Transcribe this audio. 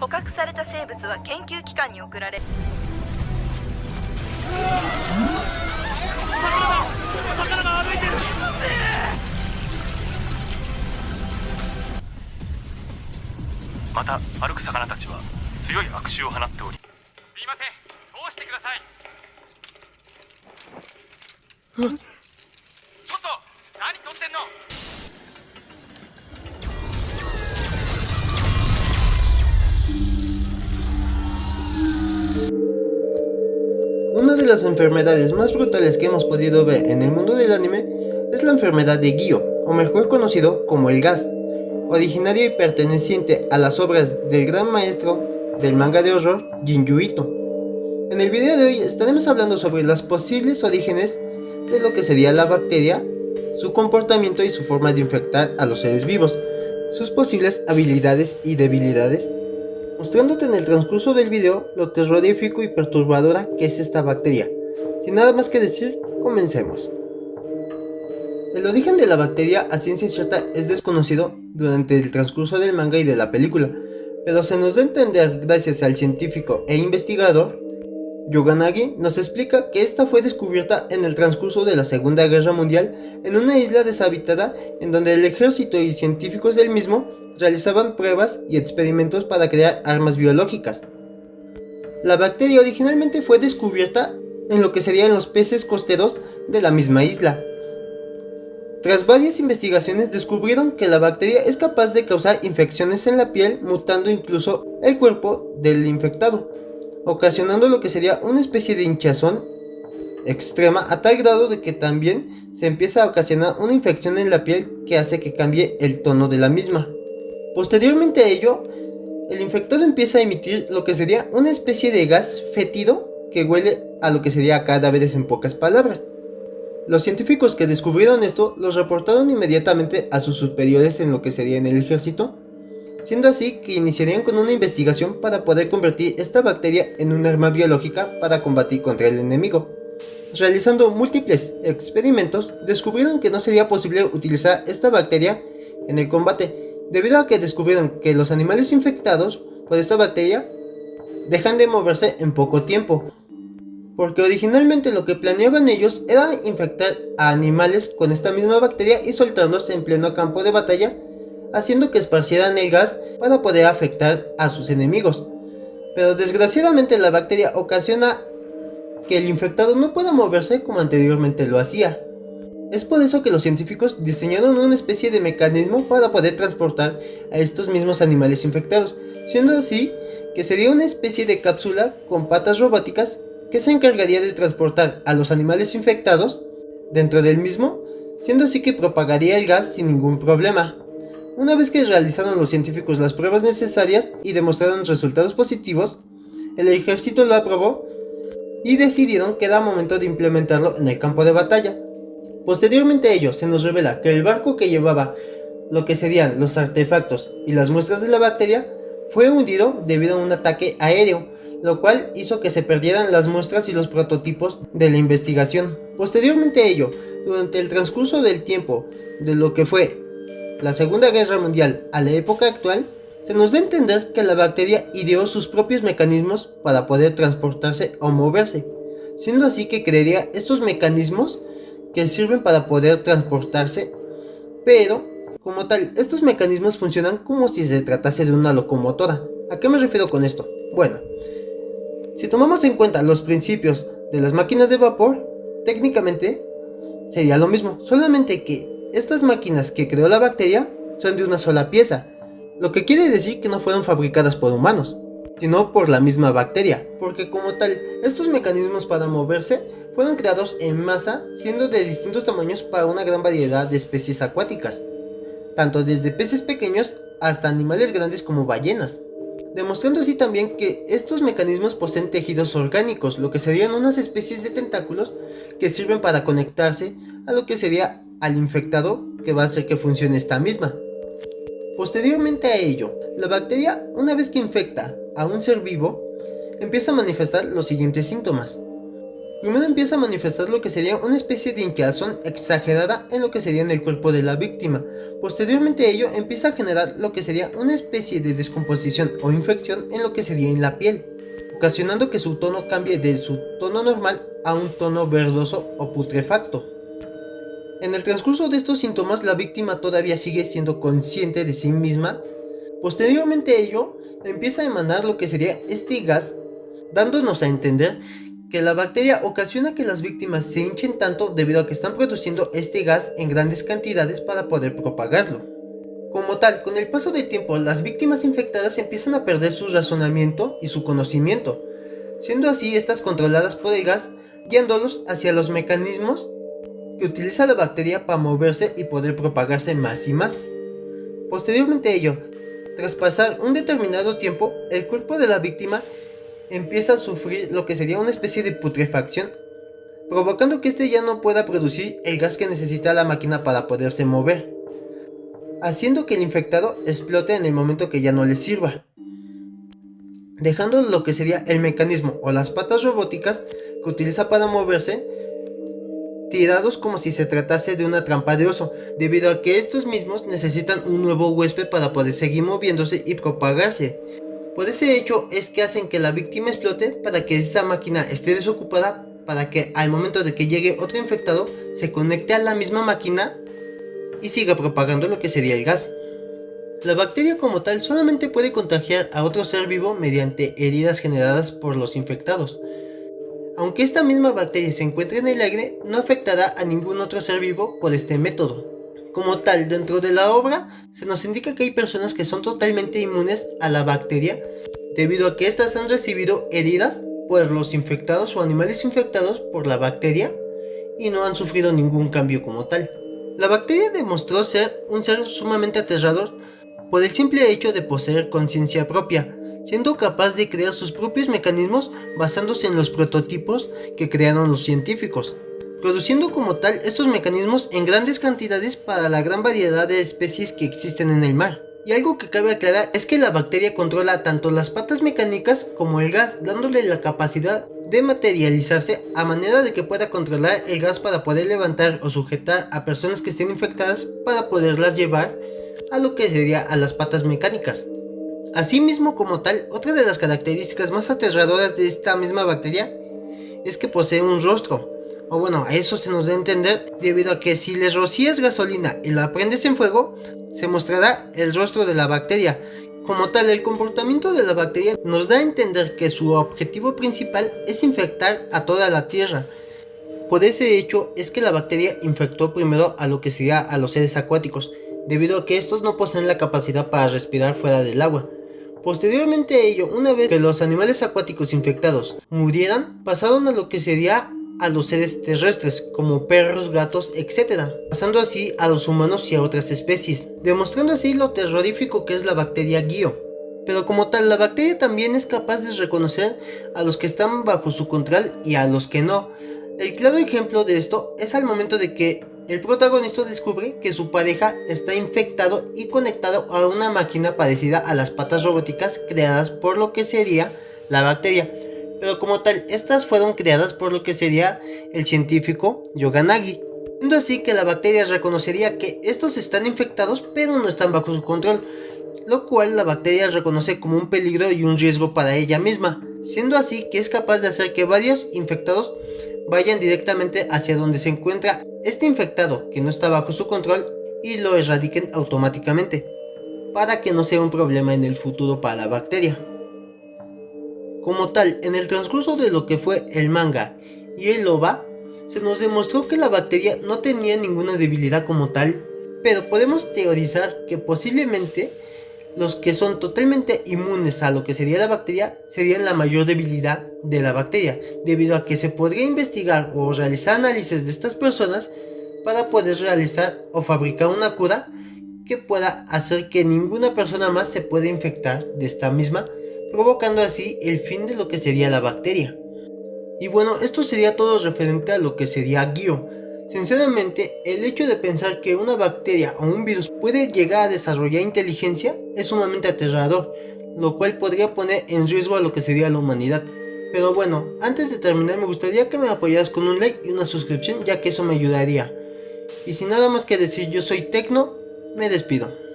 捕獲された生物は研究機関に送られ魚が歩いてる。また歩く魚たちは強い悪臭を放っており、すいません、通してください。ちょっと何飛んでんの。Una de las enfermedades más brutales que hemos podido ver en el mundo del anime es la enfermedad de Gyo, o mejor conocido como el gas, originario y perteneciente a las obras del gran maestro del manga de horror Jinju Ito. En el video de hoy estaremos hablando sobre los posibles orígenes de lo que sería la bacteria, su comportamiento y su forma de infectar a los seres vivos, sus posibles habilidades y debilidades, mostrándote en el transcurso del video lo terrorífico y perturbadora que es esta bacteria. Sin nada más que decir, comencemos. El origen de la bacteria a ciencia cierta es desconocido durante el transcurso del manga y de la película, pero se nos da a entender gracias al científico e investigador Yoganagi nos explica que esta fue descubierta en el transcurso de la Segunda Guerra Mundial en una isla deshabitada en donde el ejército y científicos del mismo realizaban pruebas y experimentos para crear armas biológicas. La bacteria originalmente fue descubierta en lo que serían los peces costeros de la misma isla. Tras varias investigaciones descubrieron que la bacteria es capaz de causar infecciones en la piel, mutando incluso el cuerpo del infectado, ocasionando lo que sería una especie de hinchazón extrema a tal grado de que también se empieza a ocasionar una infección en la piel que hace que cambie el tono de la misma. Posteriormente a ello, el infectado empieza a emitir lo que sería una especie de gas fétido que huele a lo que sería cadáveres en pocas palabras. Los científicos que descubrieron esto los reportaron inmediatamente a sus superiores en lo que sería en el ejército, siendo así que iniciarían con una investigación para poder convertir esta bacteria en un arma biológica para combatir contra el enemigo. Realizando múltiples experimentos, descubrieron que no sería posible utilizar esta bacteria en el combate, debido a que descubrieron que los animales infectados por esta bacteria dejan de moverse en poco tiempo, porque originalmente lo que planeaban ellos era infectar a animales con esta misma bacteria y soltarlos en pleno campo de batalla, haciendo que esparcieran el gas para poder afectar a sus enemigos. Pero desgraciadamente la bacteria ocasiona que el infectado no pueda moverse como anteriormente lo hacía. Es por eso que los científicos diseñaron una especie de mecanismo para poder transportar a estos mismos animales infectados, siendo así que sería una especie de cápsula con patas robóticas que se encargaría de transportar a los animales infectados dentro del mismo, siendo así que propagaría el gas sin ningún problema. Una vez que realizaron los científicos las pruebas necesarias y demostraron resultados positivos, el ejército lo aprobó y decidieron que era momento de implementarlo en el campo de batalla. Posteriormente a ello, se nos revela que el barco que llevaba lo que serían los artefactos y las muestras de la bacteria fue hundido debido a un ataque aéreo, lo cual hizo que se perdieran las muestras y los prototipos de la investigación. Posteriormente a ello, durante el transcurso del tiempo de lo que fue la Segunda Guerra Mundial a la época actual, se nos da a entender que la bacteria ideó sus propios mecanismos para poder transportarse o moverse, siendo así que crearía estos mecanismos que sirven para poder transportarse, pero como tal, estos mecanismos funcionan como si se tratase de una locomotora. ¿A qué me refiero con esto? Bueno, si tomamos en cuenta los principios de las máquinas de vapor, técnicamente sería lo mismo, solamente que estas máquinas que creó la bacteria son de una sola pieza, lo que quiere decir que no fueron fabricadas por humanos, sino por la misma bacteria, porque como tal, estos mecanismos para moverse fueron creados en masa, siendo de distintos tamaños para una gran variedad de especies acuáticas, tanto desde peces pequeños hasta animales grandes como ballenas, demostrando así también que estos mecanismos poseen tejidos orgánicos, lo que serían unas especies de tentáculos que sirven para conectarse a lo que sería al infectado, que va a hacer que funcione esta misma. Posteriormente a ello, la bacteria, una vez que infecta a un ser vivo, empieza a manifestar los siguientes síntomas. Primero empieza a manifestar lo que sería una especie de hinchazón exagerada en lo que sería en el cuerpo de la víctima. Posteriormente a ello empieza a generar lo que sería una especie de descomposición o infección en lo que sería en la piel, ocasionando que su tono cambie de su tono normal a un tono verdoso o putrefacto. En el transcurso de estos síntomas, la víctima todavía sigue siendo consciente de sí misma. Posteriormente a ello, empieza a emanar lo que sería este gas, dándonos a entender que la bacteria ocasiona que las víctimas se hinchen tanto debido a que están produciendo este gas en grandes cantidades para poder propagarlo. Como tal, con el paso del tiempo, las víctimas infectadas empiezan a perder su razonamiento y su conocimiento, siendo así estas controladas por el gas, guiándolos hacia los mecanismos que utiliza la bacteria para moverse y poder propagarse más y más. Posteriormente a ello, tras pasar un determinado tiempo, el cuerpo de la víctima empieza a sufrir lo que sería una especie de putrefacción, provocando que éste ya no pueda producir el gas que necesita la máquina para poderse mover, haciendo que el infectado explote en el momento que ya no le sirva, dejando lo que sería el mecanismo o las patas robóticas que utiliza para moverse tirados como si se tratase de una trampa de oso, debido a que estos mismos necesitan un nuevo huésped para poder seguir moviéndose y propagarse. Por ese hecho es que hacen que la víctima explote para que esa máquina esté desocupada, para que al momento de que llegue otro infectado se conecte a la misma máquina y siga propagando lo que sería el gas. La bacteria como tal solamente puede contagiar a otro ser vivo mediante heridas generadas por los infectados. Aunque esta misma bacteria se encuentre en el aire, no afectará a ningún otro ser vivo por este método. Como tal, dentro de la obra se nos indica que hay personas que son totalmente inmunes a la bacteria debido a que éstas han recibido heridas por los infectados o animales infectados por la bacteria y no han sufrido ningún cambio como tal. La bacteria demostró ser un ser sumamente aterrador por el simple hecho de poseer conciencia propia, siendo capaz de crear sus propios mecanismos basándose en los prototipos que crearon los científicos, produciendo como tal estos mecanismos en grandes cantidades para la gran variedad de especies que existen en el mar. Y algo que cabe aclarar es que la bacteria controla tanto las patas mecánicas como el gas, dándole la capacidad de materializarse a manera de que pueda controlar el gas para poder levantar o sujetar a personas que estén infectadas para poderlas llevar a lo que sería a las patas mecánicas. Asimismo, como tal, otra de las características más aterradoras de esta misma bacteria es que posee un rostro. O bueno, a eso se nos da a entender debido a que si le rocías gasolina y la prendes en fuego, se mostrará el rostro de la bacteria. Como tal, el comportamiento de la bacteria nos da a entender que su objetivo principal es infectar a toda la Tierra. Por ese hecho es que la bacteria infectó primero a lo que sería a los seres acuáticos, debido a que estos no poseen la capacidad para respirar fuera del agua. Posteriormente a ello, una vez que los animales acuáticos infectados murieran, pasaron a lo que sería a los seres terrestres, como perros, gatos, etc., pasando así a los humanos y a otras especies, demostrando así lo terrorífico que es la bacteria Gio. Pero como tal, la bacteria también es capaz de reconocer a los que están bajo su control y a los que no. El claro ejemplo de esto es al momento de que el protagonista descubre que su pareja está infectado y conectado a una máquina parecida a las patas robóticas creadas por lo que sería la bacteria. Pero como tal, estas fueron creadas por lo que sería el científico Yoganagi, siendo así que la bacteria reconocería que estos están infectados pero no están bajo su control, lo cual la bacteria reconoce como un peligro y un riesgo para ella misma, siendo así que es capaz de hacer que varios infectados vayan directamente hacia donde se encuentra este infectado que no está bajo su control y lo erradiquen automáticamente, para que no sea un problema en el futuro para la bacteria. Como tal, en el transcurso de lo que fue el manga y el OVA, se nos demostró que la bacteria no tenía ninguna debilidad como tal, pero podemos teorizar que posiblemente los que son totalmente inmunes a lo que sería la bacteria serían la mayor debilidad de la bacteria, debido a que se podría investigar o realizar análisis de estas personas para poder realizar o fabricar una cura que pueda hacer que ninguna persona más se pueda infectar de esta misma, provocando así el fin de lo que sería la bacteria. Y bueno, esto sería todo referente a lo que sería Gio. Sinceramente, el hecho de pensar que una bacteria o un virus puede llegar a desarrollar inteligencia es sumamente aterrador, lo cual podría poner en riesgo a lo que sería la humanidad. Pero bueno, antes de terminar me gustaría que me apoyaras con un like y una suscripción, ya que eso me ayudaría. Y sin nada más que decir, yo soy Tecno, me despido.